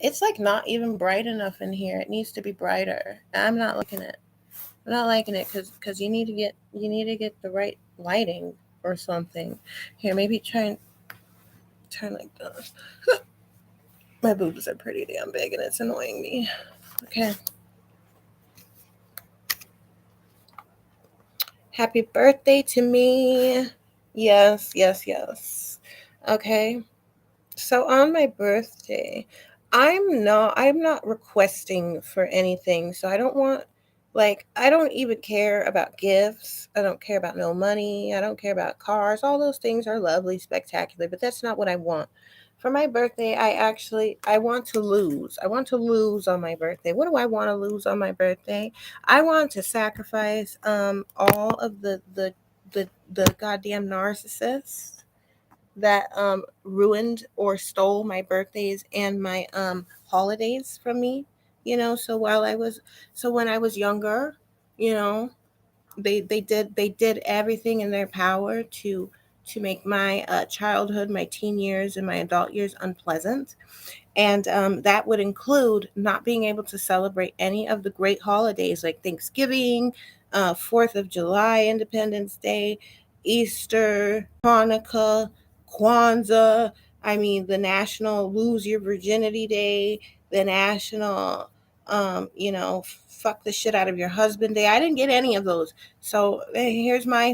It's like not even bright enough in here. It needs to be brighter. I'm not liking it. I'm not liking it because you need to get the right lighting or something. Here, maybe try and turn like this. My boobs are pretty damn big and it's annoying me. Okay. Happy birthday to me. Yes, yes, yes. Okay. So on my birthday, I'm not requesting for anything. So I don't want, like, I don't even care about gifts. I don't care about no money. I don't care about cars. All those things are lovely, spectacular, but that's not what I want. For my birthday, I want to lose. I want to lose on my birthday. What do I want to lose on my birthday? I want to sacrifice all of the goddamn narcissists that ruined or stole my birthdays and my holidays from me. So when I was younger, you know, they did everything in their power to make my childhood, my teen years, and my adult years unpleasant. And that would include not being able to celebrate any of the great holidays like Thanksgiving, 4th of July, Independence Day, Easter, Hanukkah, Kwanzaa. I mean, the National Lose Your Virginity Day, the National, fuck the shit out of your husband day. I didn't get any of those. So here's my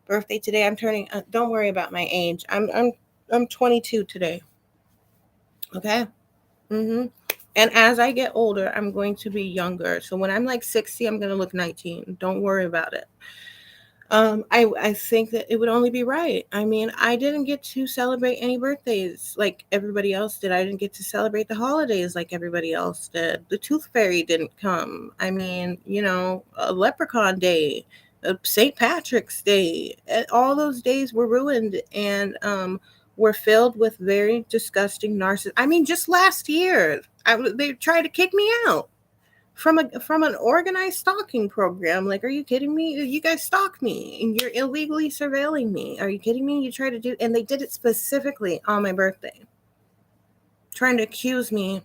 birthday today. I'm turning. Don't worry about my age. I'm 22 today. Okay. Mm-hmm. And as I get older, I'm going to be younger. So when I'm like 60, I'm going to look 19. Don't worry about it. I think that it would only be right. I mean, I didn't get to celebrate any birthdays like everybody else did. I didn't get to celebrate the holidays like everybody else did. The Tooth Fairy didn't come. I mean, a Leprechaun Day, St. Patrick's Day, all those days were ruined and were filled with very disgusting narcissists. I mean, just last year, they tried to kick me out from an organized stalking program. Like, are you kidding me? You guys stalk me and you're illegally surveilling me. Are you kidding me? You try to do, and they did it specifically on my birthday, trying to accuse me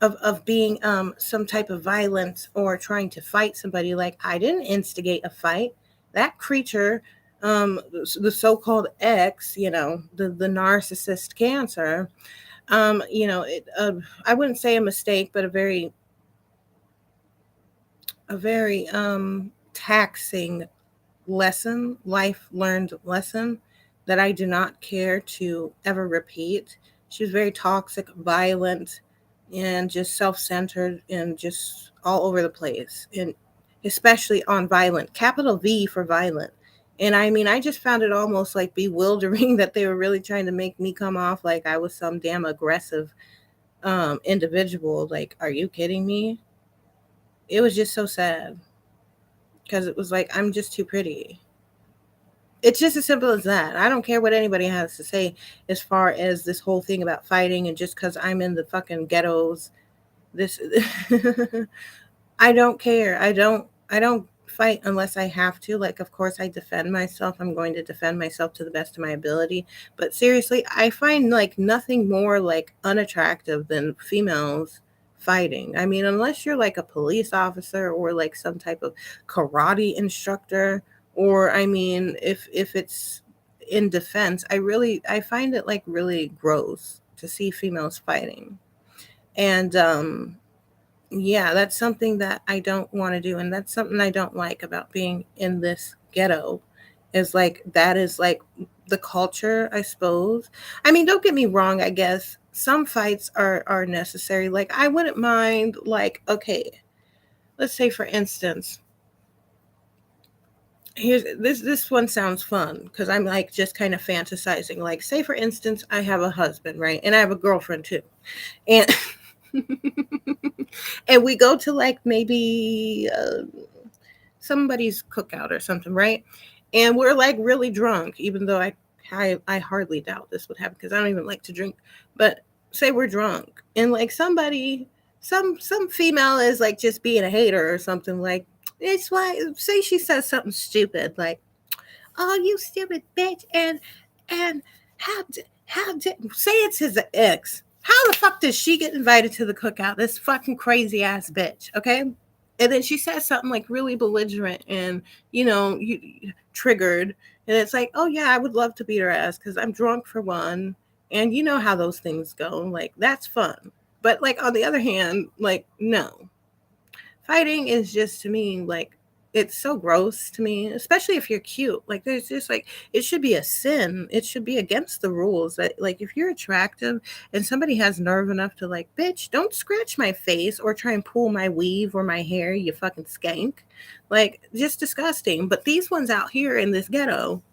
of being some type of violence or trying to fight somebody. Like, I didn't instigate a fight. That creature, the so-called X, the narcissist cancer, I wouldn't say a mistake, but a very taxing life learned lesson that I do not care to ever repeat. She was very toxic, violent, and just self centered and just all over the place. And especially on violent, capital V for violent. And I mean, I just found it almost like bewildering that they were really trying to make me come off like I was some damn aggressive individual. Like, are you kidding me? It was just so sad because it was like, I'm just too pretty. It's just as simple as that. I don't care what anybody has to say as far as this whole thing about fighting and just because I'm in the fucking ghettos. This, I don't care. I don't fight unless I have to. Like, of course, I defend myself. I'm going to defend myself to the best of my ability. But seriously, I find like nothing more like unattractive than females fighting. I mean, unless you're like a police officer or like some type of karate instructor, or I mean, if it's in defense, I find it like really gross to see females fighting. And yeah, that's something that I don't want to do. And that's something I don't like about being in this ghetto is like, that is like the culture, I suppose. I mean, don't get me wrong. I guess some fights are necessary. Like, I wouldn't mind, like, okay, let's say for instance, here's this one sounds fun because I'm like just kind of fantasizing. Like, say for instance, I have a husband, right? And I have a girlfriend too. And and we go to like maybe somebody's cookout or something, right? And we're like really drunk, even though I hardly doubt this would happen because I don't even like to drink. But say we're drunk and like some female is like just being a hater or something. Like, it's why, say she says something stupid like, "Oh, you stupid bitch," and how say it's his ex. How the fuck does she get invited to the cookout? This fucking crazy ass bitch, okay? And then she says something like really belligerent and, you triggered. And it's like, oh yeah, I would love to beat her ass because I'm drunk for one. And you know how those things go. Like, that's fun. But like on the other hand, like, no. Fighting is just to me like it's so gross to me, especially if you're cute. Like there's just like it should be a sin. It should be against the rules that like if you're attractive and somebody has nerve enough to like, bitch, don't scratch my face or try and pull my weave or my hair, you fucking skank. Like just disgusting. But these ones out here in this ghetto,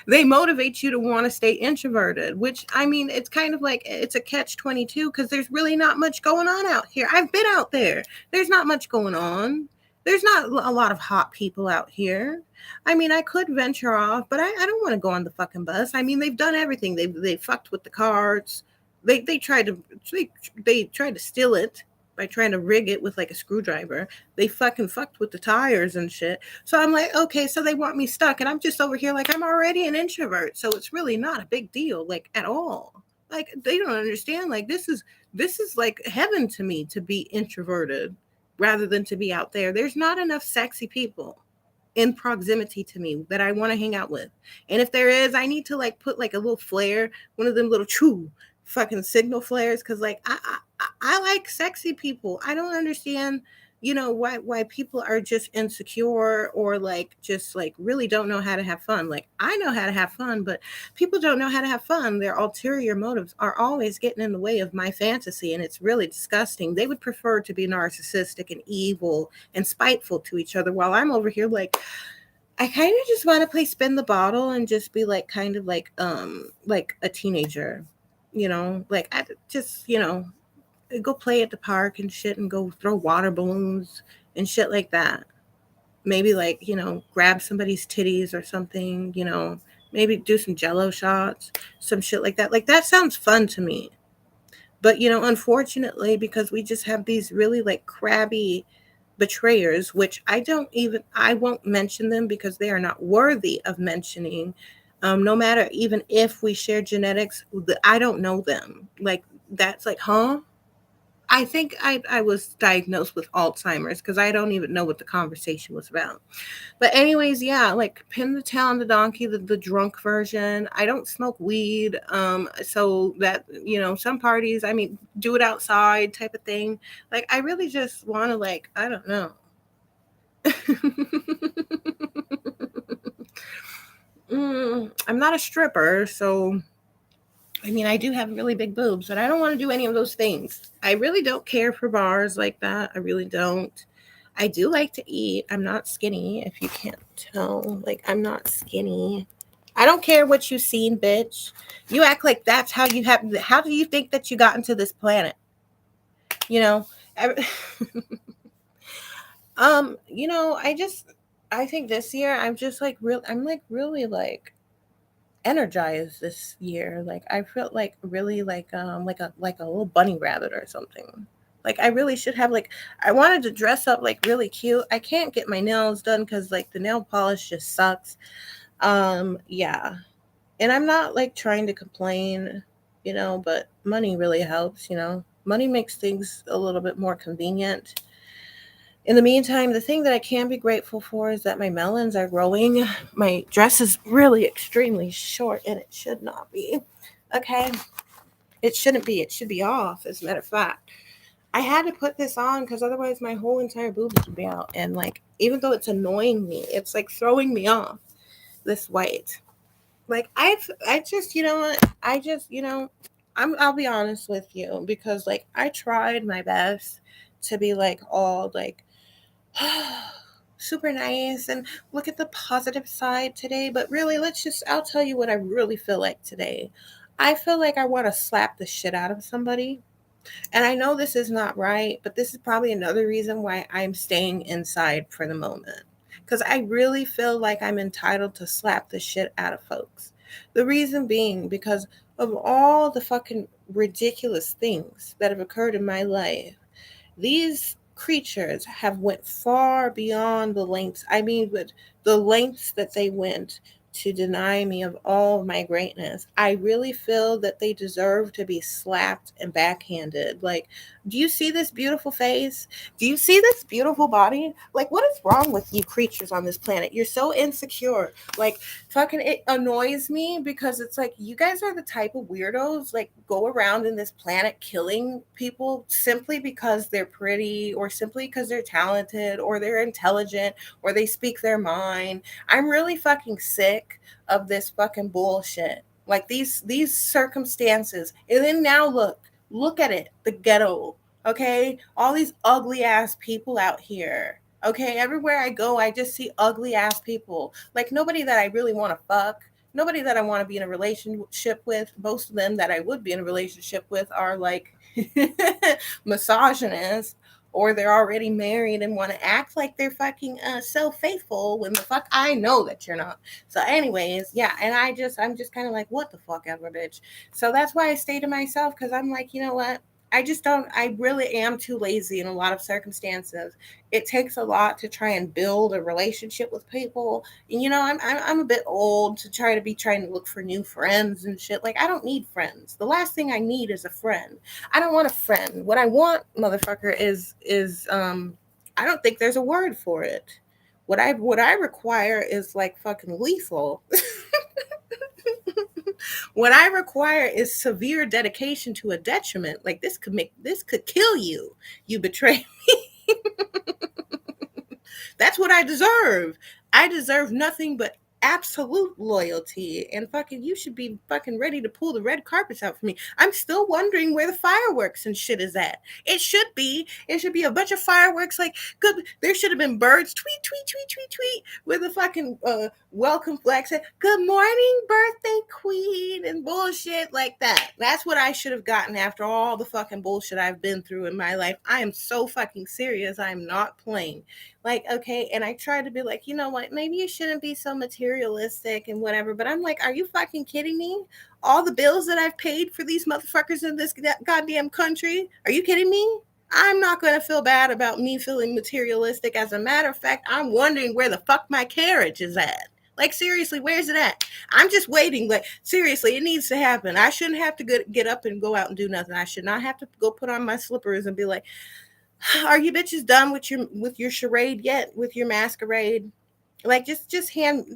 they motivate you to want to stay introverted, which I mean it's kind of like it's a catch 22 because there's really not much going on out here. I've been out there. There's not much going on. There's not a lot of hot people out here. I mean, I could venture off, but I don't want to go on the fucking bus. I mean, they've done everything. They fucked with the cards. They tried to they tried to steal it by trying to rig it with like a screwdriver. They fucking fucked with the tires and shit. So I'm like, okay, so they want me stuck. And I'm just over here like I'm already an introvert. So it's really not a big deal, like at all. Like they don't understand. Like this is like heaven to me to be introverted rather than to be out there. There's not enough sexy people in proximity to me that I want to hang out with. And if there is, I need to like put like a little flare, one of them little choo fucking signal flares, because like I like sexy people. I don't understand, why people are just insecure or like just like really don't know how to have fun. Like I know how to have fun, but people don't know how to have fun. Their ulterior motives are always getting in the way of my fantasy, and it's really disgusting. They would prefer to be narcissistic and evil and spiteful to each other, while I'm over here like I kind of just want to play spin the bottle and just be like kind of like a teenager, like I just, go play at the park and shit and go throw water balloons and shit like that. Maybe like, grab somebody's titties or something, maybe do some jello shots, some shit like that. Like that sounds fun to me. But, unfortunately, because we just have these really like crabby betrayers, which I won't mention them because they are not worthy of mentioning. No matter even if we share genetics, I don't know them. Like, that's like, huh? I think I was diagnosed with Alzheimer's because I don't even know what the conversation was about. But anyways, yeah, like pin the tail on the donkey, the drunk version. I don't smoke weed. So that, some parties, I mean, do it outside type of thing. Like I really just want to like, I don't know. I'm not a stripper, so I mean, I do have really big boobs, but I don't want to do any of those things. I really don't care for bars like that. I really don't. I do like to eat. I'm not skinny, if you can't tell. Like, I'm not skinny. I don't care what you've seen, bitch. You act like that's how you have. How do you think that you got into this planet? You know, I, I think this year I'm just like real. I'm like really like energized this year. Like I felt like really like a little bunny rabbit or something. Like I really should have like I wanted to dress up like really cute. I can't get my nails done because like the nail polish just sucks. Yeah. And I'm not like trying to complain, but money really helps, Money makes things a little bit more convenient. In the meantime, the thing that I can be grateful for is that my melons are growing. My dress is really extremely short and it should not be. Okay. It shouldn't be. It should be off, as a matter of fact. I had to put this on because otherwise my whole entire boobs would be out. And like, even though it's annoying me, it's like throwing me off this white. Like I just, what? I just, I'll be honest with you because like I tried my best to be like all like super nice and look at the positive side today. But really, I'll tell you what I really feel like today. I feel like I want to slap the shit out of somebody. And I know this is not right, but this is probably another reason why I'm staying inside for the moment. Because I really feel like I'm entitled to slap the shit out of folks. The reason being because of all the fucking ridiculous things that have occurred in my life. These creatures have went far beyond the lengths. I mean, with the lengths that they went to deny me of all of my greatness. I really feel that they deserve to be slapped and backhanded. Like, do you see this beautiful face? Do you see this beautiful body? Like, what is wrong with you creatures on this planet? You're so insecure. Like, fucking, it annoys me because it's like, you guys are the type of weirdos, like, go around in this planet killing people simply because they're pretty or simply because they're talented or they're intelligent or they speak their mind. I'm really fucking sick of this fucking bullshit. Like these circumstances. And then now look at it, the ghetto. Okay? All these ugly ass people out here. Okay, everywhere I go, I just see ugly ass people. Like nobody that I really want to fuck, nobody that I want to be in a relationship with. Most of them that I would be in a relationship with are like misogynists, or they're already married and want to act like they're fucking so faithful when the fuck I know that you're not. So anyways, yeah, and I'm just kind of like, what the fuck ever, bitch. So that's why I stay to myself, because I'm like, you know what, I just don't, I really am too lazy in a lot of circumstances. It takes a lot to try and build a relationship with people. And you know, I'm a bit old to try to be trying to look for new friends and shit. Like, I don't need friends. The last thing I need is a friend. I don't want a friend. What I want, motherfucker, is I don't think there's a word for it. What I require is like fucking lethal. What I require is severe dedication to a detriment. Like this could kill you. You betray. That's what I deserve. I deserve nothing but absolute loyalty. And fucking, you should be fucking ready to pull the red carpets out for me. I'm still wondering where the fireworks and shit is at. It should be. It should be a bunch of fireworks. Like, good. There should have been birds. Tweet, tweet, tweet, tweet, tweet. With a fucking welcome flag said, "Good morning, birthday queen," and bullshit like that. That's what I should have gotten after all the fucking bullshit I've been through in my life. I am so fucking serious. I am not playing. Like, okay, and I try to be like, you know what, maybe you shouldn't be so materialistic and whatever, but I'm like, are you fucking kidding me? All the bills that I've paid for these motherfuckers in this goddamn country, are you kidding me? I'm not going to feel bad about me feeling materialistic. As a matter of fact, I'm wondering where the fuck my carriage is at. Like, seriously, where's it at? I'm just waiting. Like, seriously, it needs to happen. I shouldn't have to get up and go out and do nothing. I should not have to go put on my slippers and be like, are you bitches done with your charade yet? With your masquerade? Like, just hand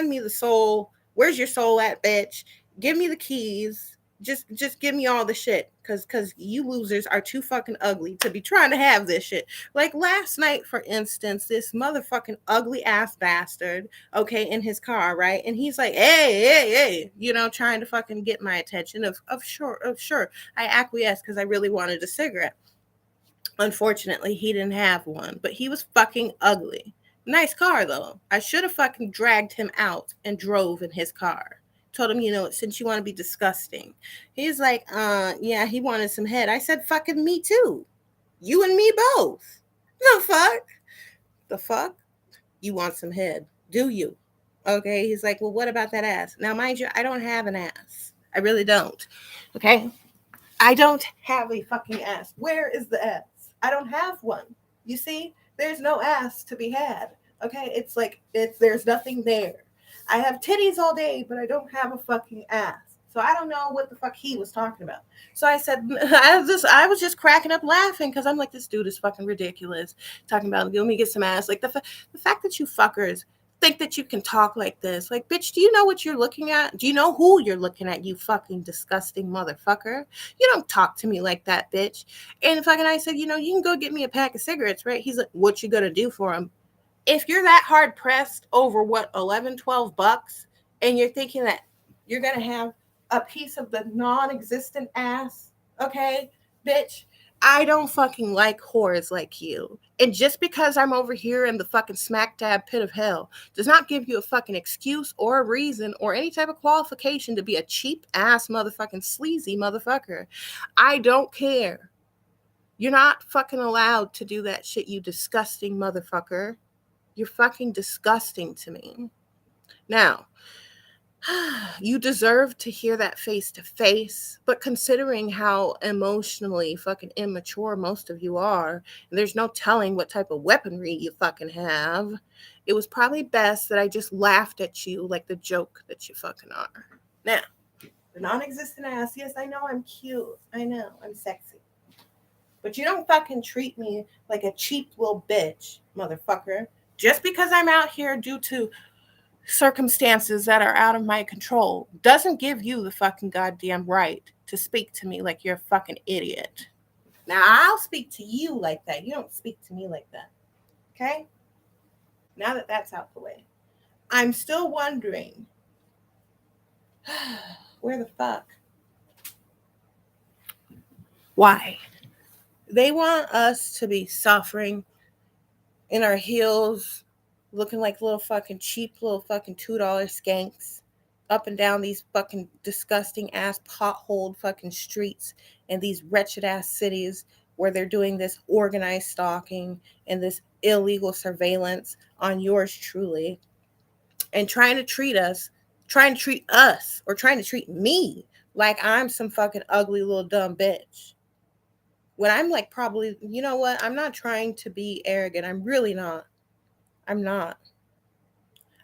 me the soul. Where's your soul at, bitch? Give me the keys. Just give me all the shit. Cause you losers are too fucking ugly to be trying to have this shit. Like last night, for instance, this motherfucking ugly ass bastard, okay, in his car, right? And he's like, hey, trying to fucking get my attention. Of sure. I acquiesced because I really wanted a cigarette. Unfortunately, he didn't have one, but he was fucking ugly. Nice car though. I should have fucking dragged him out and drove in his car. Told him, since you want to be disgusting. He's like, yeah, he wanted some head. I said, fucking me too. You and me both. The fuck? The fuck? You want some head. Do you? Okay. He's like, well, what about that ass? Now, mind you, I don't have an ass. I really don't. Okay. I don't have a fucking ass. Where is the ass? I don't have one. You see, there's no ass to be had. Okay, it's like there's nothing there. I have titties all day, but I don't have a fucking ass. So I don't know what the fuck he was talking about. So I said, I was just cracking up laughing because I'm like, this dude is fucking ridiculous. Talking about, let me get some ass. Like the fact that you fuckers think that you can talk like this. Like, bitch, do you know what you're looking at? Do you know who you're looking at, you fucking disgusting motherfucker? You don't talk to me like that, bitch. And fucking I said, you can go get me a pack of cigarettes, right? He's like, what you gonna do for him? If you're that hard pressed over what, 11, $12, and you're thinking that you're gonna have a piece of the non-existent ass, okay, bitch, I don't fucking like whores like you. And just because I'm over here in the fucking smack dab pit of hell does not give you a fucking excuse or a reason or any type of qualification to be a cheap ass motherfucking sleazy motherfucker. I don't care. You're not fucking allowed to do that shit, you disgusting motherfucker. You're fucking disgusting to me. Now, You deserve to hear that face to face, but considering how emotionally fucking immature most of you are, and there's no telling what type of weaponry you fucking have, it was probably best that I just laughed at you like the joke that you fucking are. Now, the non-existent ass, yes, I know I'm cute. I know I'm sexy. But you don't fucking treat me like a cheap little bitch, motherfucker. Just because I'm out here due to circumstances that are out of my control doesn't give you the fucking goddamn right to speak to me like you're a fucking idiot. Now, I'll speak to you like that. You don't speak to me like that. Okay? Now that that's out the way, I'm still wondering where the fuck? Why? They want us to be suffering in our heels, looking like little fucking cheap little fucking $2 skanks up and down these fucking disgusting ass potholed fucking streets in these wretched ass cities where they're doing this organized stalking and this illegal surveillance on yours truly and trying to treat us or trying to treat me like I'm some fucking ugly little dumb bitch. When I'm like, probably, you know what? I'm not trying to be arrogant. I'm really not. I'm not.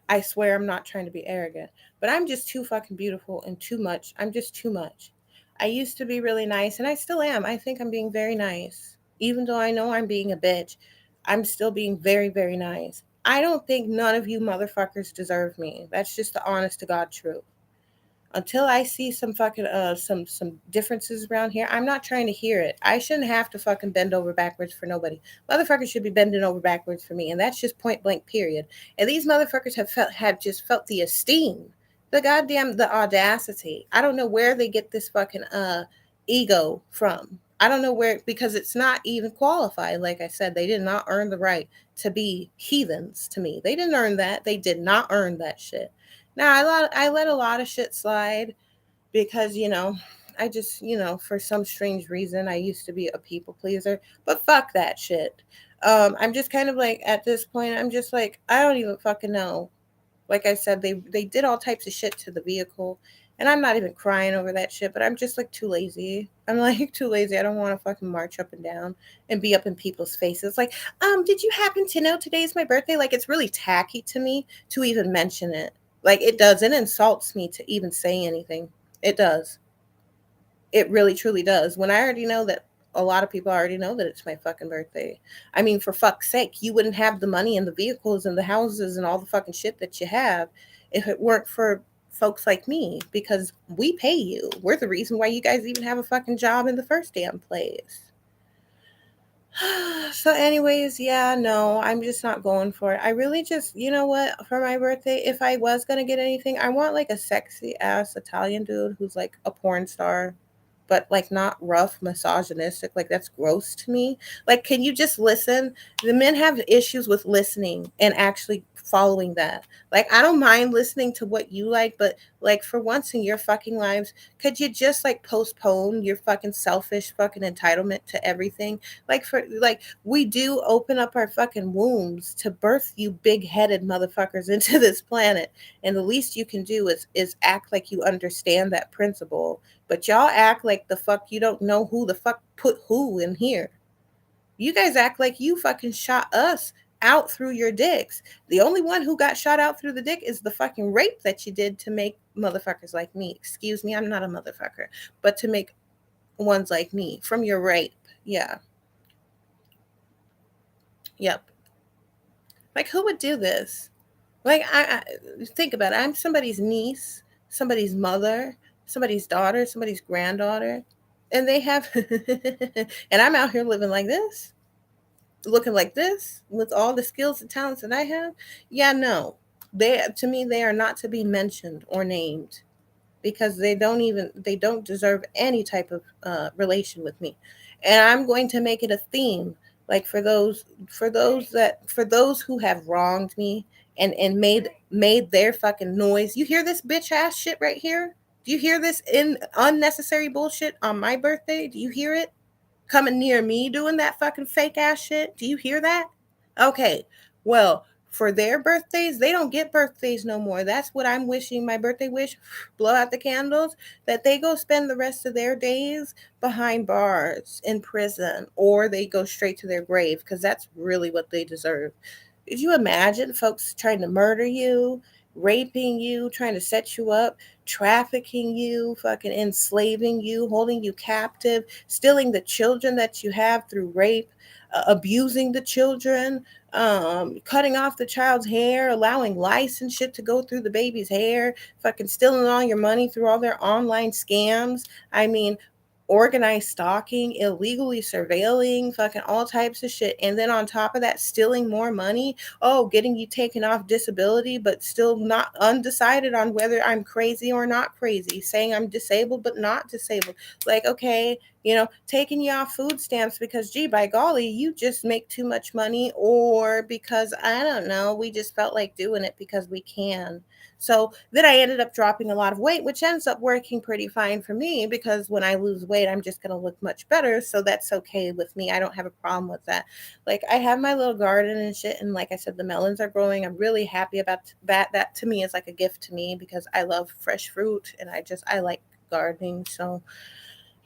I swear I'm not trying to be arrogant, but I'm just too fucking beautiful and too much. I'm just too much. I used to be really nice and I still am. I think I'm being very nice. Even though I know I'm being a bitch, I'm still being very, very nice. I don't think none of you motherfuckers deserve me. That's just the honest to God truth. Until I see some fucking some differences around here, I'm not trying to hear it. I shouldn't have to fucking bend over backwards for nobody. Motherfuckers should be bending over backwards for me, and that's just point blank period. And these motherfuckers have just felt the esteem, the audacity. I don't know where they get this fucking ego from. I don't know where, because it's not even qualified. Like I said, they did not earn the right to be heathens to me. They didn't earn that. They did not earn that shit. Now, I let a lot of shit slide because, I just, for some strange reason, I used to be a people pleaser, but fuck that shit. I'm just kind of like, at this point, I'm just like, I don't even fucking know. Like I said, they did all types of shit to the vehicle, and I'm not even crying over that shit, but I'm just like too lazy. I'm like too lazy. I don't want to fucking march up and down and be up in people's faces. Like, did you happen to know today's my birthday? Like, it's really tacky to me to even mention it. Like, it does. It insults me to even say anything. It does. It really truly does. When I already know that a lot of people already know that it's my fucking birthday. I mean, for fuck's sake, you wouldn't have the money and the vehicles and the houses and all the fucking shit that you have if it weren't for folks like me, because we pay you. We're the reason why you guys even have a fucking job in the first damn place. So anyways, yeah, no, I'm just not going for it. I really just, you know what, for my birthday, if I was going to get anything, I want like a sexy ass Italian dude who's like a porn star, but like not rough, misogynistic. Like, that's gross to me. Like, can you just listen? The men have issues with listening and actually following that. Like, I don't mind listening to what you like, but like, for once in your fucking lives, could you just like postpone your fucking selfish fucking entitlement to everything? Like, for like, we do open up our fucking wombs to birth you big-headed motherfuckers into this planet, and the least you can do is act like you understand that principle. But y'all act like the fuck you don't know who the fuck put who in here. You guys act like you fucking shot us out through your dicks. The only one who got shot out through the dick is the fucking rape that you did to make motherfuckers like me. Excuse me, I'm not a motherfucker, but to make ones like me from your rape. Yeah. Yep. Like, who would do this? Like, I think about it. I'm somebody's niece, somebody's mother, somebody's daughter, somebody's granddaughter, and they have, and I'm out here living like this, looking like this, with all the skills and talents that I have. Yeah, no, to me, they are not to be mentioned or named, because they don't deserve any type of relation with me. And I'm going to make it a theme, like, for those who have wronged me and made their fucking noise. You hear this bitch ass shit right here? Do you hear this in unnecessary bullshit on my birthday? Do you hear it coming near me doing that fucking fake ass shit? Do you hear that? Okay, well, for their birthdays, they don't get birthdays no more. That's what I'm wishing, my birthday wish, blow out the candles, that they go spend the rest of their days behind bars in prison, or they go straight to their grave, because that's really what they deserve. Could you imagine folks trying to murder you, raping you, trying to set you up, trafficking you, fucking enslaving you, holding you captive, stealing the children that you have through rape, abusing the children, cutting off the child's hair, allowing lice and shit to go through the baby's hair, fucking stealing all your money through all their online scams. I mean, organized stalking, illegally surveilling, fucking all types of shit. And then on top of that, stealing more money. Oh, getting you taken off disability, but still not undecided on whether I'm crazy or not crazy, saying I'm disabled but not disabled. Like, okay, taking you off food stamps because, gee, by golly, you just make too much money, or because, I don't know, we just felt like doing it because we can. So then I ended up dropping a lot of weight, which ends up working pretty fine for me, because when I lose weight, I'm just going to look much better. So that's okay with me. I don't have a problem with that. Like, I have my little garden and shit. And like I said, the melons are growing. I'm really happy about that. That to me is like a gift to me, because I love fresh fruit, and I like gardening. So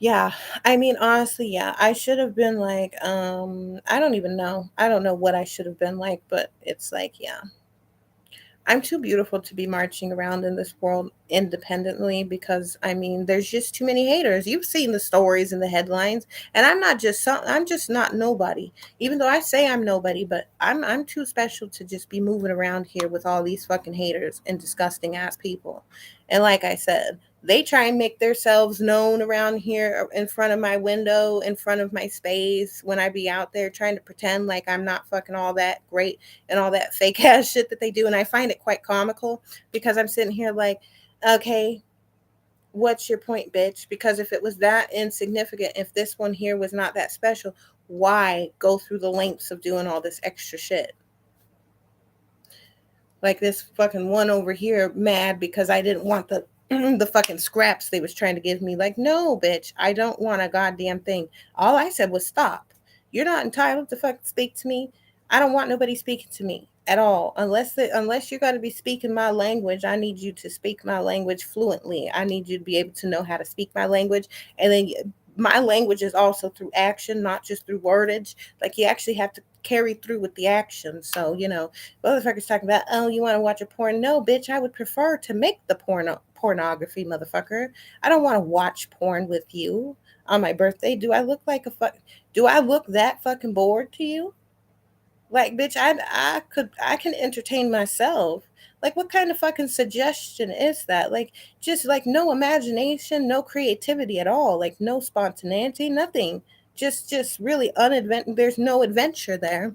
yeah, I mean, honestly, yeah, I should have been like, I don't even know. I don't know what I should have been like, but it's like, yeah, I'm too beautiful to be marching around in this world independently, because I mean, there's just too many haters. You've seen the stories and the headlines, and I'm just not nobody. Even though I say I'm nobody, but I'm too special to just be moving around here with all these fucking haters and disgusting ass people. And like I said, they try and make themselves known around here in front of my window, in front of my space, when I be out there trying to pretend like I'm not fucking all that great and all that fake ass shit that they do. And I find it quite comical, because I'm sitting here like, okay, what's your point, bitch? Because if it was that insignificant, if this one here was not that special, why go through the lengths of doing all this extra shit? Like this fucking one over here mad because I didn't want the the fucking scraps they was trying to give me. Like, no, bitch, I don't want a goddamn thing. All I said was stop. You're not entitled to fucking speak to me. I don't want nobody speaking to me at all. Unless you got to be speaking my language, I need you to speak my language fluently. I need you to be able to know how to speak my language. And then my language is also through action, not just through wordage. Like, you actually have to carry through with the action. So, motherfuckers talking about, oh, you want to watch a porn? No, bitch, I would prefer to make the pornography, motherfucker. I don't want to watch porn with you on my birthday. Do I look that fucking bored to you? Like, bitch, I can entertain myself. Like, what kind of fucking suggestion is that? Like, just like no imagination, no creativity at all. Like, no spontaneity, nothing. Just really unadvent. There's no adventure there.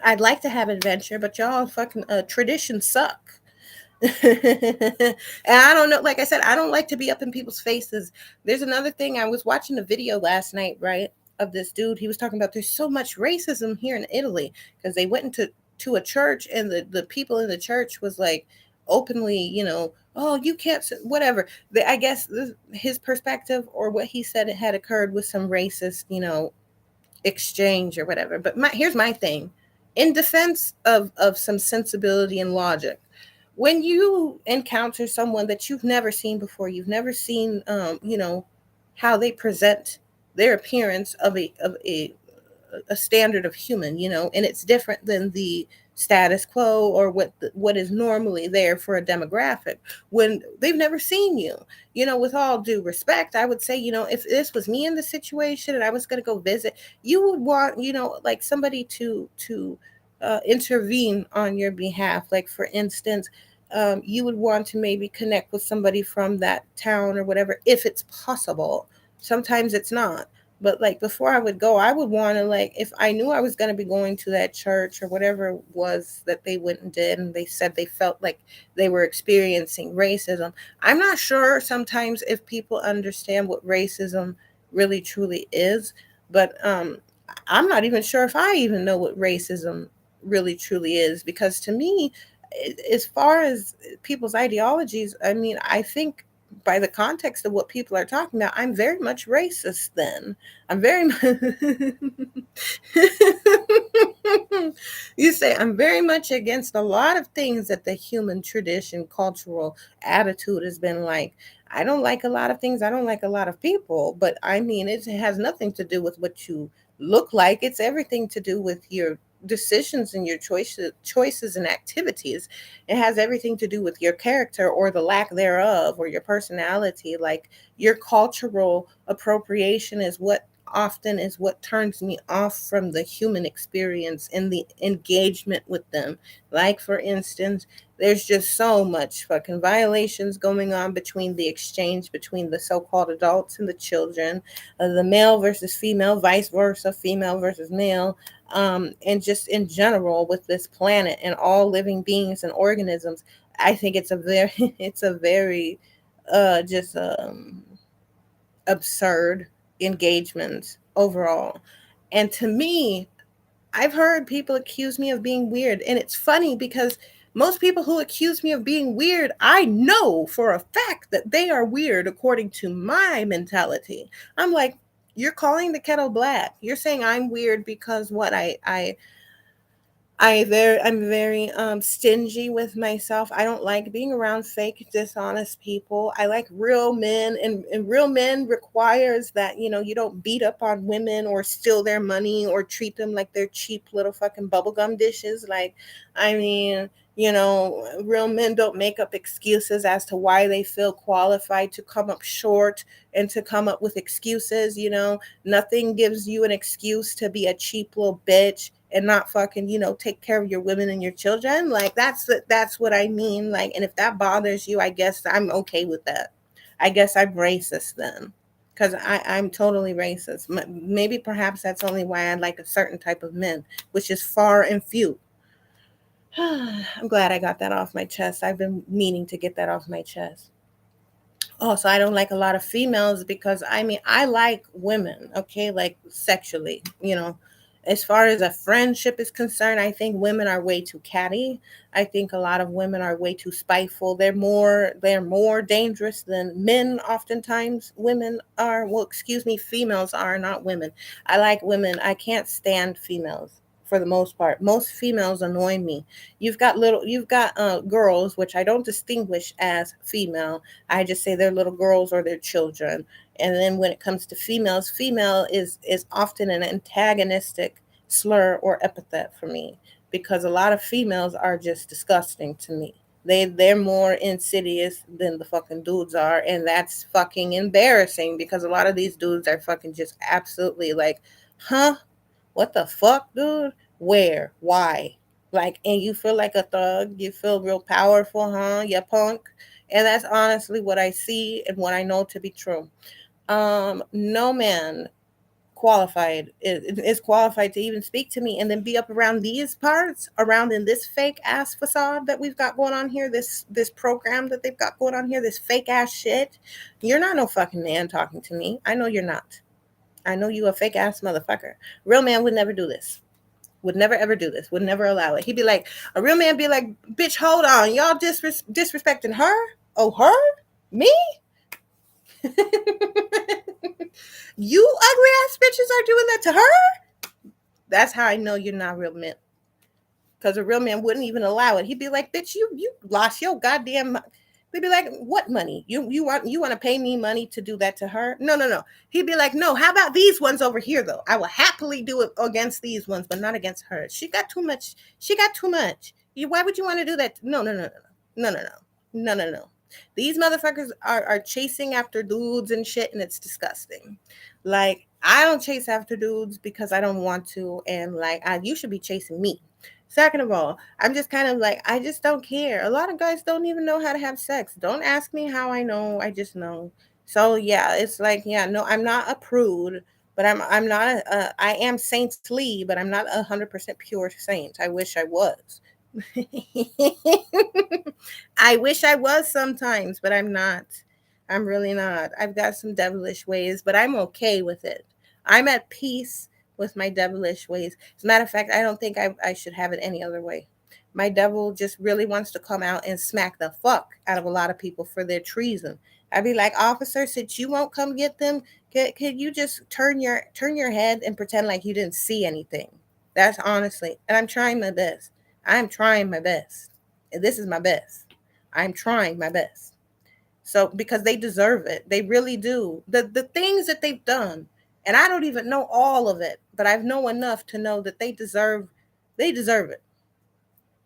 I'd like to have adventure, but y'all fucking traditions suck. And I don't know, like I said, I don't like to be up in people's faces. There's another thing. I was watching a video last night, right, of this dude. He was talking about there's so much racism here in Italy, because they went into to a church, and the people in the church was like openly, oh, you can't whatever. I guess his perspective, or what he said, it had occurred with some racist, exchange or whatever. But here's my thing. In defense of some sensibility and logic, when you encounter someone that you've never seen before, you've never seen, how they present their appearance of a standard of human, and it's different than the status quo, or what is normally there for a demographic, when they've never seen you. With all due respect, I would say, if this was me in the situation and I was going to go visit, you would want, like somebody to intervene on your behalf. Like, for instance, you would want to maybe connect with somebody from that town or whatever, if it's possible. Sometimes it's not. But like, before I would go, I would want to, like, if I knew I was going to be going to that church or whatever it was that they went and did, and they said they felt like they were experiencing racism. I'm not sure sometimes if people understand what racism really truly is, but I'm not even sure if I even know what racism really truly is, because to me, as far as people's ideologies, I mean, I think by the context of what people are talking about, I'm very much racist then. I'm very much You say I'm very much against a lot of things that the human tradition, cultural attitude has been like. I don't like a lot of things. I don't like a lot of people, but I mean, it has nothing to do with what you look like. It's everything to do with your decisions and your choices and activities. It has everything to do with your character or the lack thereof or your personality. Like your cultural appropriation is what often is what turns me off from the human experience and the engagement with them. Like for instance, there's just so much fucking violations going on between the exchange between the so-called adults and the children, the male versus female, vice versa, female versus male, and just in general with this planet and all living beings and organisms. I think it's a very it's a very just absurd engagement overall. And to me, I've heard people accuse me of being weird, and it's funny because most people who accuse me of being weird, I know for a fact that they are weird according to my mentality. I'm like, you're calling the kettle black. You're saying I'm weird because what I'm very stingy with myself. I don't like being around fake, dishonest people. I like real men, and real men requires that, you know, you don't beat up on women or steal their money or treat them like they're cheap little fucking bubblegum dishes. Like, I mean, you know, real men don't make up excuses as to why they feel qualified to come up short and to come up with excuses, you know. Nothing gives you an excuse to be a cheap little bitch and not fucking, you know, take care of your women and your children. Like that's what I mean. Like, and if that bothers you, I guess I'm okay with that. I guess I'm racist then, because I'm totally racist. Maybe perhaps that's only why I like a certain type of men, which is far and few. I'm glad I got that off my chest. I've been meaning to get that off my chest. Also, I don't like a lot of females because I mean, I like women, okay, like sexually, you know. As far as a friendship is concerned, I think women are way too catty. I think a lot of women are way too spiteful. They're more dangerous than men oftentimes. Women are, well, excuse me, females are, not women. I like women. I can't stand females for the most part. Most females annoy me. You've got girls, which I don't distinguish as female. I just say they're little girls or they're children. And then when it comes to females, female is often an antagonistic slur or epithet for me, because a lot of females are just disgusting to me. They're more insidious than the fucking dudes are, and that's fucking embarrassing because a lot of these dudes are fucking just absolutely like, huh? What the fuck, dude? Where? Why? Like, and you feel like a thug. You feel real powerful, huh? You punk. And that's honestly what I see and what I know to be true. No man is qualified to even speak to me and then be up around these parts, around in this fake ass facade that we've got going on here, this program that they've got going on here, this fake ass shit. You're not no fucking man talking to me. I know you're not. I know you a fake ass motherfucker. Real man would never do this. Would never ever do this. Would never allow it. He'd be like, a real man be like, bitch, hold on. Y'all disrespecting her? Oh, her? Me? You ugly ass bitches are doing that to her? That's how I know you're not real men. Because a real man wouldn't even allow it. He'd be like, bitch, you lost your goddamn. They'd be like, what money? You want to pay me money to do that to her? No, no, no. He'd be like, no, how about these ones over here though? I will happily do it against these ones, but not against her. She got too much. She got too much. Why would you want to do that? No, no, no, no, no, no, no, no, no, no. These motherfuckers are chasing after dudes and shit, and it's disgusting. Like, I don't chase after dudes because I don't want to, and like, you should be chasing me. Second of all, I'm just kind of like, I just don't care. A lot of guys don't even know how to have sex. Don't ask me how I know. I just know. So yeah, it's like, yeah, no, I'm not a prude, but I'm not I am saintly, but I'm not 100% pure saint. I wish I was. I wish I was sometimes, but I'm not. I'm really not. I've got some devilish ways, but I'm okay with it. I'm at peace with my devilish ways. As a matter of fact, I don't think I should have it any other way. My devil just really wants to come out and smack the fuck out of a lot of people for their treason. I'd be like, officer, since you won't come get them, can you just turn your head and pretend like you didn't see anything? That's honestly, and I'm trying my best. I'm trying my best. And this is my best. I'm trying my best. So because they deserve it. They really do. The things that they've done, and I don't even know all of it, but I know enough to know that they deserve it.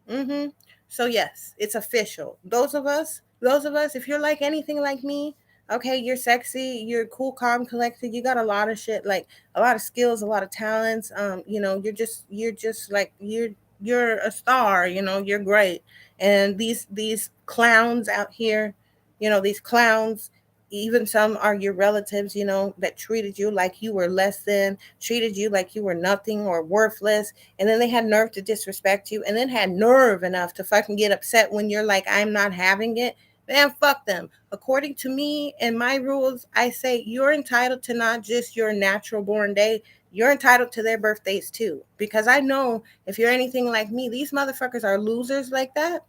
Mm-hmm. So yes, it's official. Those of us, if you're like anything like me, okay, you're sexy, you're cool, calm, collected, you got a lot of shit, like a lot of skills, a lot of talents. You're just like you're a star, you're great. And these clowns out here, these clowns, even some are your relatives, that treated you like you were less than, treated you like you were nothing or worthless, and then they had nerve to disrespect you, and then had nerve enough to fucking get upset when you're like, I'm not having it. Man, fuck them. According to me and my rules, I say you're entitled to not just your natural born day, you're entitled to their birthdays too. Because I know if you're anything like me, these motherfuckers are losers like that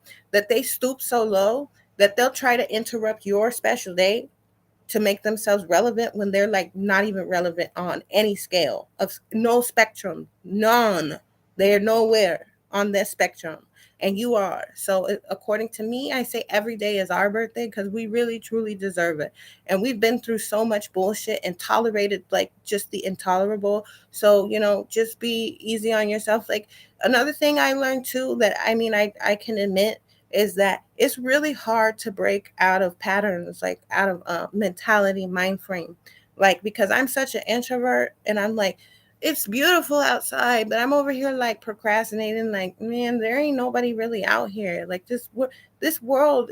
they stoop so low that they'll try to interrupt your special day to make themselves relevant when they're like not even relevant on any scale of no spectrum, none. They're nowhere on this spectrum, and you are. So according to me, I say every day is our birthday because we really truly deserve it, and we've been through so much bullshit and tolerated like just the intolerable. So just be easy on yourself. Like, another thing I learned too, that I mean, I can admit, is that it's really hard to break out of patterns, like out of mentality, mind frame. Like, because I'm such an introvert and I'm like, it's beautiful outside, but I'm over here like procrastinating, like, man, there ain't nobody really out here. Like, this world,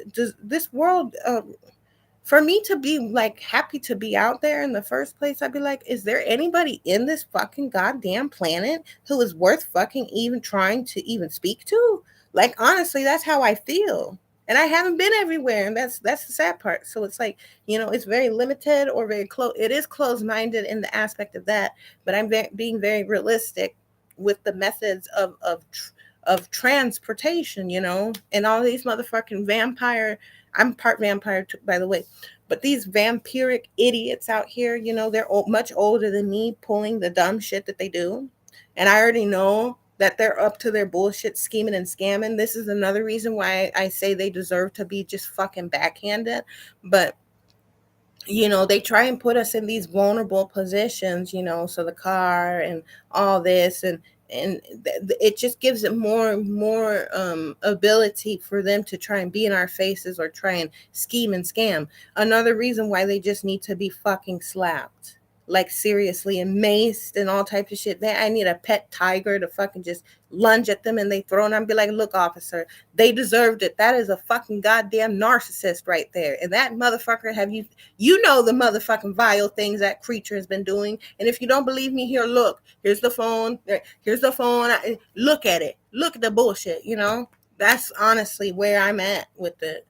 for me to be like happy to be out there in the first place, I'd be like, is there anybody in this fucking goddamn planet who is worth fucking even trying to even speak to? Like, honestly, that's how I feel. And I haven't been everywhere, and that's the sad part. So it's like, it's very limited or very close. It is closed minded in the aspect of that, but I'm being very realistic with the methods of transportation, and all these motherfucking vampire. I'm part vampire, too, by the way. But these vampiric idiots out here, they're much older than me, pulling the dumb shit that they do. And I already know that they're up to their bullshit scheming and scamming. This is another reason why I say they deserve to be just fucking backhanded. But they try and put us in these vulnerable positions, so the car and all this, and it just gives it more ability for them to try and be in our faces or try and scheme and scam. Another reason why they just need to be fucking slapped, like, seriously, and maced and all types of shit. I need a pet tiger to fucking just lunge at them, and they throw, and I'd be like, look, officer, they deserved it. That is a fucking goddamn narcissist right there. And that motherfucker, the motherfucking vile things that creature has been doing. And if you don't believe me, here's the phone. Here's the phone. Look at it. Look at the bullshit. That's honestly where I'm at with it.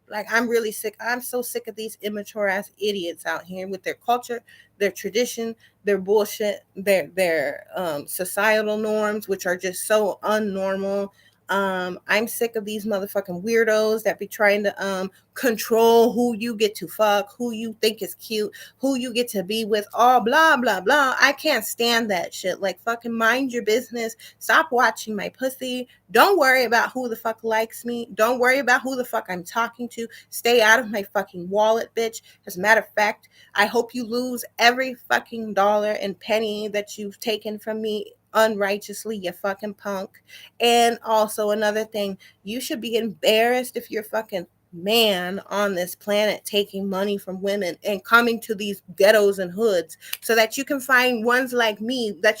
Like, I'm really sick. I'm so sick of these immature ass idiots out here with their culture, their tradition, their bullshit, their societal norms, which are just so unnormal. I'm sick of these motherfucking weirdos that be trying to control who you get to fuck, who you think is cute, who you get to be with, all blah blah blah. I can't stand that shit. Like, fucking mind your business. Stop watching my pussy. Don't worry about who the fuck likes me. Don't worry about who the fuck I'm talking to. Stay out of my fucking wallet, bitch. As a matter of fact, I hope you lose every fucking dollar and penny that you've taken from me unrighteously, you fucking punk. And also, another thing, you should be embarrassed if you're fucking man on this planet taking money from women and coming to these ghettos and hoods so that you can find ones like me that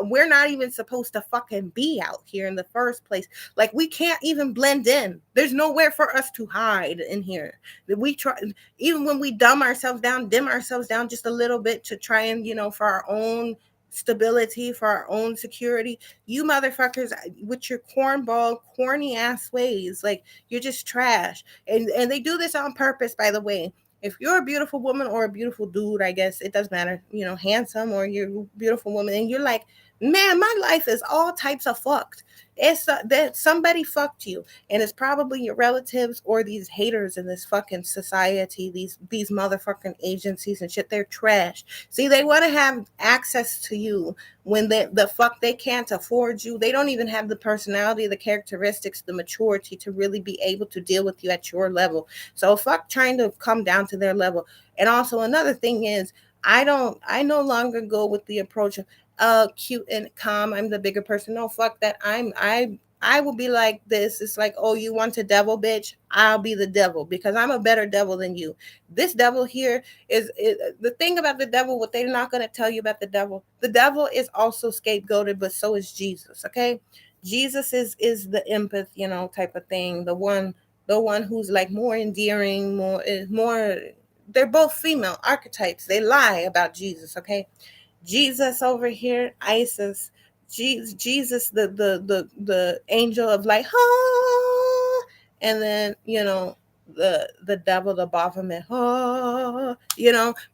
we're not even supposed to fucking be out here in the first place. Like, we can't even blend in. There's nowhere for us to hide in here. We try, even when we dim ourselves down just a little bit to try and, for our own stability, for our own security. You motherfuckers with your cornball, corny ass ways, like, you're just trash. And they do this on purpose, by the way. If you're a beautiful woman or a beautiful dude, I guess it doesn't matter, handsome or you're a beautiful woman, and you're like, Man, my life is all types of fucked. It's that somebody fucked you, and it's probably your relatives or these haters in this fucking society. These motherfucking agencies and shit. They're trash. See, they want to have access to you when the fuck they can't afford you. They don't even have the personality, the characteristics, the maturity to really be able to deal with you at your level. So fuck trying to come down to their level. And also another thing is, I no longer go with the approach of cute and calm. I'm the bigger person. No, fuck that. I will be like this. It's like, oh, you want a devil, bitch? I'll be the devil because I'm a better devil than you. This devil here is the thing about the devil. What they're not going to tell you about the devil. The devil is also scapegoated, but so is Jesus. Okay, Jesus is the empath, type of thing. The one who's like more endearing, more is more. They're both female archetypes. They lie about Jesus. Okay, Jesus over here, Isis, Jesus, the angel of light, ah, and then the devil, the Baphomet, ah,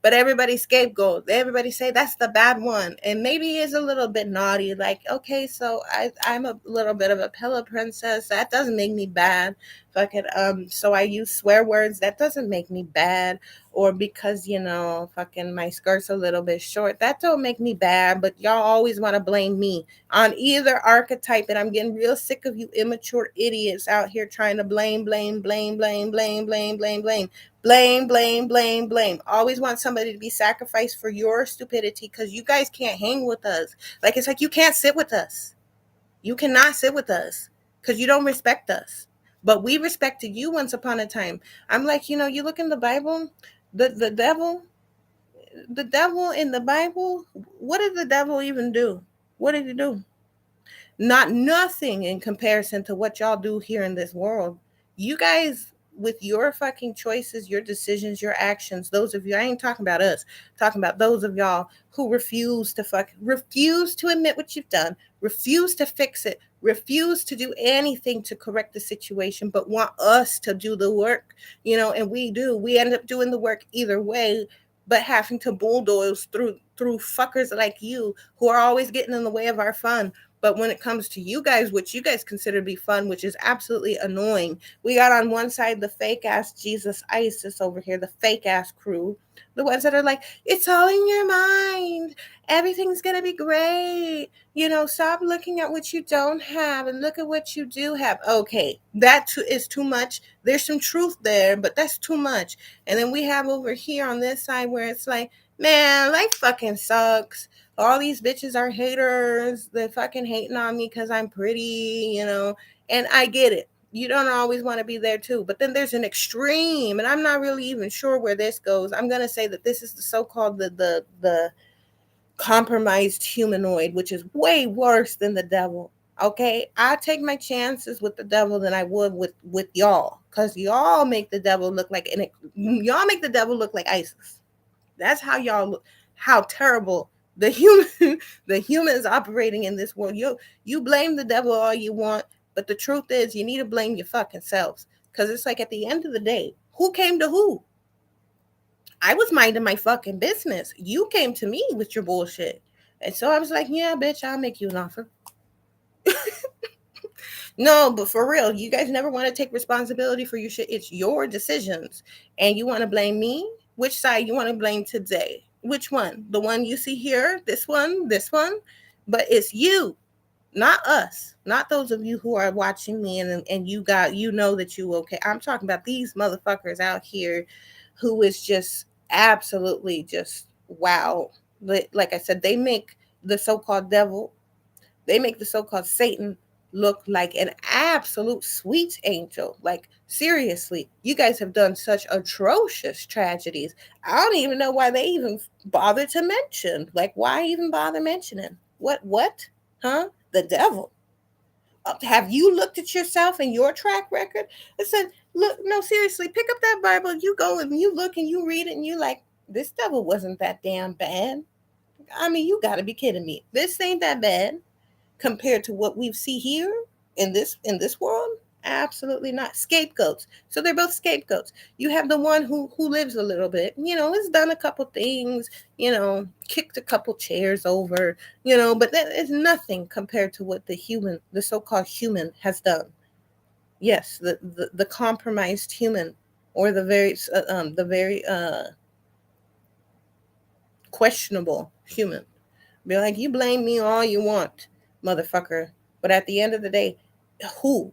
But everybody scapegoat. Everybody say that's the bad one, and maybe he's a little bit naughty. Like, okay, so I'm a little bit of a pillow princess. That doesn't make me bad. Fucking so I use swear words. That doesn't make me bad, or because fucking my skirt's a little bit short, that don't make me bad. But y'all always want to blame me on either archetype, and I'm getting real sick of you immature idiots out here trying to blame. Always want somebody to be sacrificed for your stupidity because you guys can't hang with us. Like, it's like you can't sit with us. You cannot sit with us because you don't respect us. But we respected you once upon a time. I'm like, you look in the Bible, the devil in the Bible, what did the devil even do? What did he do? Not nothing in comparison to what y'all do here in this world. You guys, with your fucking choices, your decisions, your actions, those of you, I ain't talking about us, talking about those of y'all who refuse to admit what you've done, refuse to fix it, refuse to do anything to correct the situation, but want us to do the work, and we end up doing the work either way, but having to bulldoze through fuckers like you who are always getting in the way of our fun. But when it comes to you guys, which you guys consider to be fun, which is absolutely annoying, we got on one side the fake ass Jesus ISIS over here, the fake ass crew, the ones that are like, it's all in your mind. Everything's going to be great. Stop looking at what you don't have and look at what you do have. Okay, that is too much. There's some truth there, but that's too much. And then we have over here on this side where it's like, man, life fucking sucks. All these bitches are haters. They're fucking hating on me because I'm pretty. And I get it. You don't always want to be there too. But then there's an extreme, and I'm not really even sure where this goes. I'm gonna say that this is the so-called the compromised humanoid, which is way worse than the devil. Okay, I take my chances with the devil than I would with y'all, because y'all make the devil look like ISIS. That's how y'all look. How terrible the the humans operating in this world. You blame the devil all you want, but the truth is you need to blame your fucking selves. Because it's like, at the end of the day, who came to who? I was minding my fucking business. You came to me with your bullshit. And so I was like, yeah, bitch, I'll make you an offer. No, but for real, you guys never want to take responsibility for your shit. It's your decisions. And you want to blame me? Which side you want to blame today? Which one? The one you see here? This one? This one? But it's you, not us. Not those of you who are watching me and you know that you okay. I'm talking about these motherfuckers out here who is just absolutely just wow. Like I said, they make the so-called devil, they make the so-called Satan look like an absolute sweet angel. Like, seriously, you guys have done such atrocious tragedies. I don't even know why they even bother to mention. Like, why even bother mentioning? What? Huh? The devil. Have you looked at yourself and your track record? I said, look, no, seriously, pick up that Bible. You go and you look and you read it and you like, this devil wasn't that damn bad. I mean, you got to be kidding me. This ain't that bad compared to what we see here in this world. Absolutely not. Scapegoats. So they're both scapegoats. You have the one who lives a little bit, has done a couple things, kicked a couple chairs over, but that is nothing compared to what the so-called human has done. Yes, the compromised human, or the very questionable human. Be like, you blame me all you want, motherfucker. But at the end of the day, who?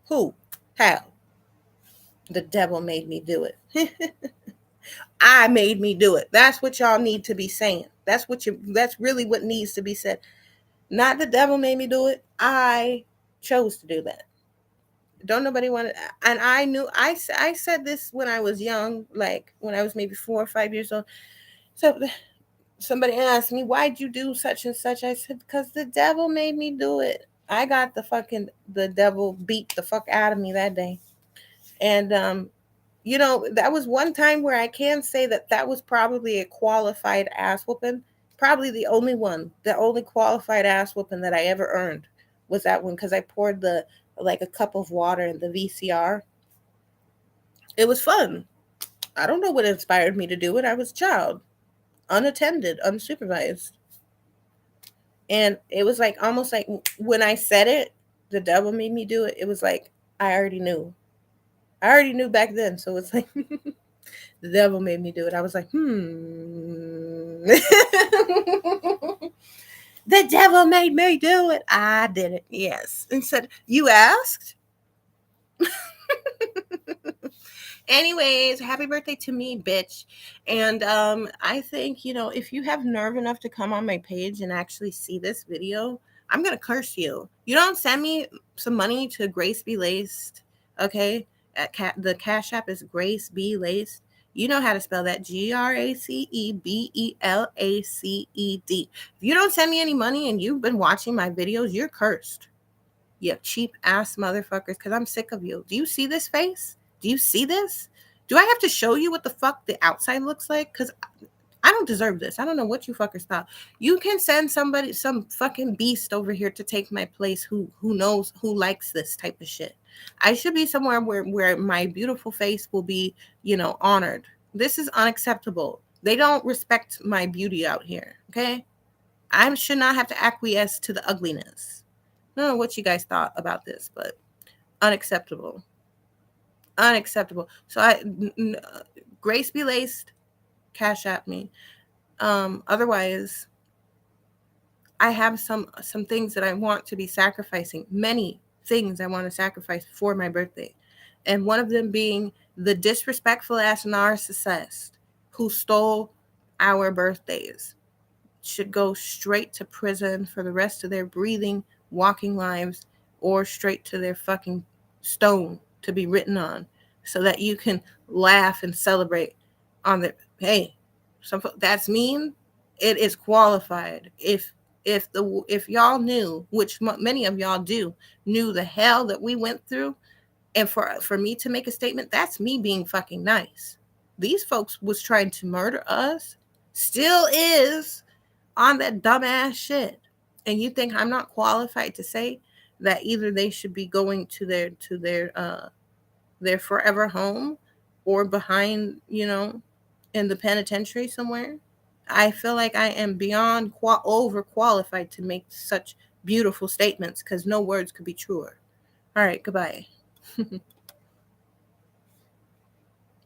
Who? How? The devil made me do it. I made me do it. That's what y'all need to be saying. That's really what needs to be said. Not the devil made me do it. I chose to do that. Don't nobody want it. And I knew I said this when I was young, like when I was maybe 4 or 5 years old. So somebody asked me, why'd you do such and such? I said, because the devil made me do it. I got the devil beat the fuck out of me that day. And that was one time where I can say that was probably a qualified ass whooping. Probably the only qualified ass whooping that I ever earned was that one, because I poured like a cup of water in the VCR. It was fun. I don't know what inspired me to do it. I was a child, unattended, unsupervised. And it was like almost like when I said it, the devil made me do it. It was like I already knew. I already knew back then. So it's like the devil made me do it. I was like, the devil made me do it. I did it. Yes. And said, you asked? Anyways, happy birthday to me, bitch. And I think, if you have nerve enough to come on my page and actually see this video, I'm going to curse you. You don't send me some money to Grace Be Laced, okay? The Cash App is Grace Be Laced. You know how to spell that. GRACEBELACED. If you don't send me any money and you've been watching my videos, you're cursed. You cheap ass motherfuckers, because I'm sick of you. Do you see this face? Do you see this? Do I have to show you what the fuck the outside looks like? Because I don't deserve this. I don't know what you fuckers thought. You can send somebody, some fucking beast over here to take my place who knows, who likes this type of shit. I should be somewhere where my beautiful face will be, honored. This is unacceptable. They don't respect my beauty out here, okay? I should not have to acquiesce to the ugliness. I don't know what you guys thought about this, but unacceptable. Unacceptable. So Grace Be Laced, Cash App me. Otherwise, I have some things that I want to be sacrificing. Many things I want to sacrifice for my birthday. And one of them being the disrespectful ass narcissist who stole our birthdays should go straight to prison for the rest of their breathing, walking lives, or straight to their fucking stone to be written on, so that you can laugh and celebrate on the, hey, that's mean. It is qualified. If y'all knew, which many of y'all do, knew the hell that we went through, and for me to make a statement, that's me being fucking nice. These folks was trying to murder us, still is, on that dumbass shit. And you think I'm not qualified to say that either they should be going to their forever home, or behind, in the penitentiary somewhere? I feel like I am beyond overqualified to make such beautiful statements, because no words could be truer. All right, goodbye.